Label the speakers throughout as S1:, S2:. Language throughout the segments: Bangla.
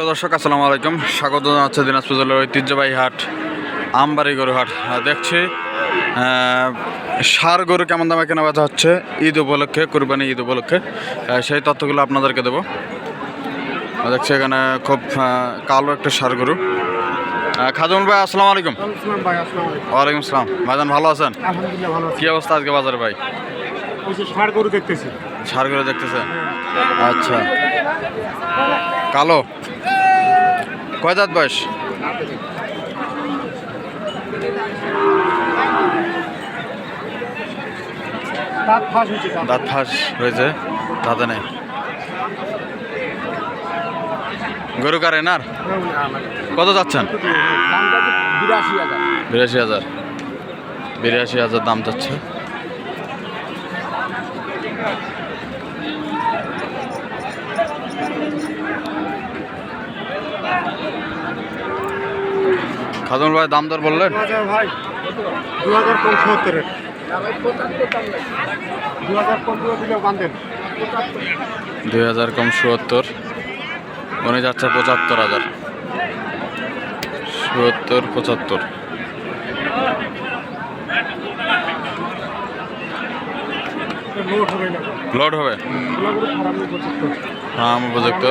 S1: সুপ্রিয় দর্শক আসসালামু আলাইকুম, স্বাগত জানাচ্ছি দিনাজপুর জেলার ঐতিহ্যবাহী হাট আমবাড়ি গরু হাট। দেখছি ষাঁড় গরু কেমন দামে কেনা বেচা হচ্ছে ঈদ উপলক্ষে, কুরবানি ঈদ উপলক্ষে, সেই তথ্যগুলো আপনাদেরকে দেবো। দেখছি এখানে খুব কালো একটা ষাঁড় গরু। খাদুন ভাই আসসালামু আলাইকুম। ওয়ালাইকুম আসসালাম। ভাইজান ভালো আছেন?
S2: আলহামদুলিল্লাহ ভালো আছি।
S1: কী অবস্থা আজকে বাজারে ভাই?
S2: ওই যে ষাঁড় গরু দেখতেছি।
S1: ষাঁড় গরু দেখতেছেন? আচ্ছা, কালো কয় দাঁত বয়স?
S2: দাঁত ফাঁস হয়েছে।
S1: দাঁত ফাঁস হয়েছে, দাঁতে নেই। গরু কারেন আর কত যাচ্ছেন? 82,000। 82,000 দাম যাচ্ছে। খাদুন ভাই দাম দর বললেন?
S2: ভাই 2000 কম 70-এর। 2000 কম দিলে বান্ধেন।
S1: 2000 কম 70, উনি যাচ্ছে 75,000। 70, 75
S2: লোড হবে না।
S1: লোড হবে? হ্যাঁ উপযুক্ত।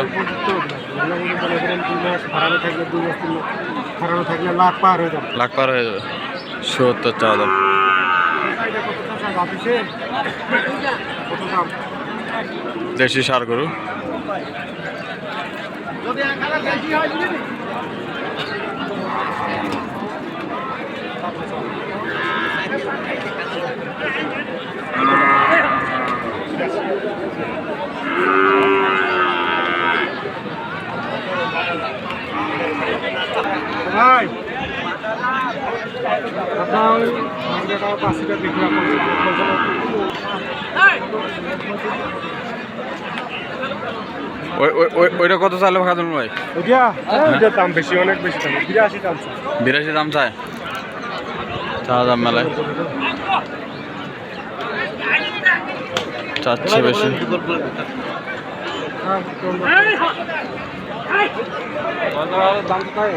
S2: লাখ পার হয়ে যাবে।
S1: লাখ পার হয়ে যাবে। 70 চাওয়া দাম। দেশি ষাঁড় গরু।
S2: ভাই পাঁচটা দেখলাম।
S1: ওইটা কত চাইলে খাদুন ভাই?
S2: ওইটার দাম বেশি, অনেক বেশি দাম। 82 দাম।
S1: 82 দাম চায়? চা দাম মেলায় চাচ্ছে বেশি।
S2: দাম তো তাই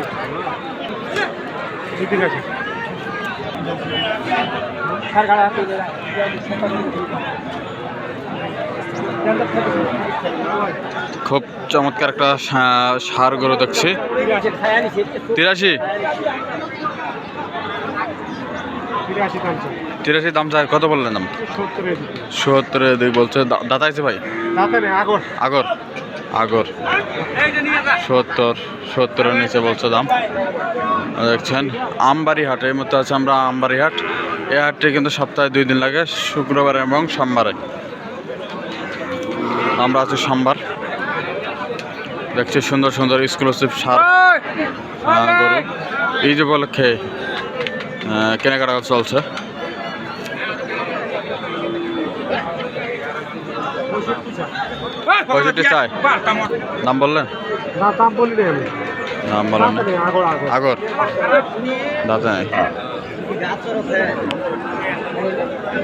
S2: ঠিক আছে।
S1: খুব চমৎকার একটা ষাঁড় গরু দেখছি। 83? 83 দাম চাই। কত বললেন দাম? 70 দিক বলছে। দাঁতাইছে ভাই? আগর 70-70-এর নিচে বলছে দাম। দেখছেন আমবাড়ি হাট, এই মধ্যে আছে আমরা আমবাড়ি হাট। এই হাটটি কিন্তু সপ্তাহে 2 দিন লাগে, শুক্রবার এবং সোমবারে। আমরা আছি সোমবার। দেখছি সুন্দর সুন্দর এক্সক্লুসিভ ষাঁড় গরু ঈদ উপলক্ষে কেনাকাটা চলছে। পঁয়ষট্টি চাই দাম বললেন? দাম বললেন আগর দাদা নাই।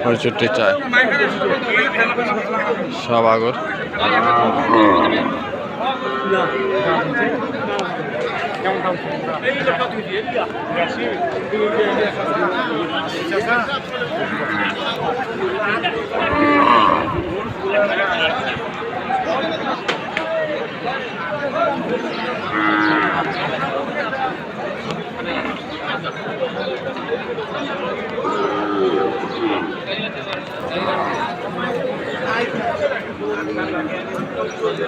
S1: 65 চাই, সব আগর।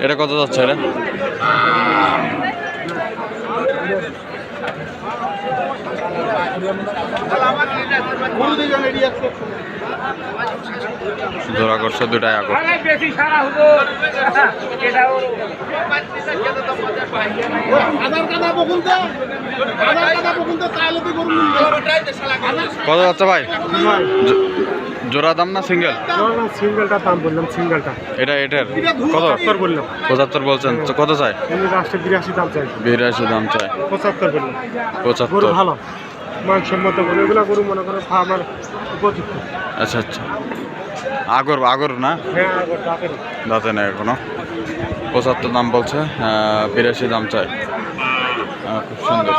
S1: এটা কত যাচ্ছে? রে জোড়া করছে দুটাই আগর। কত যাচ্ছে ভাই? জোড়া দাম না সিঙ্গেল?
S2: সিঙ্গেলটার দাম বললাম। সিঙ্গেলটা এটার
S1: কত?
S2: 75 বললাম।
S1: 75 বলছেন? কত চাই?
S2: 82 দাম চাই।
S1: 82 দাম চাই।
S2: 75 বললাম।
S1: 75
S2: ভালো মানসম্মত বলে এগুলো গরু মনে করে আমার উপযুক্ত।
S1: আচ্ছা আগর না?
S2: হ্যাঁ
S1: দাঁতে নেই এখনো। 75 দাম বলছে, 82 দাম চাই। খুব সুন্দর।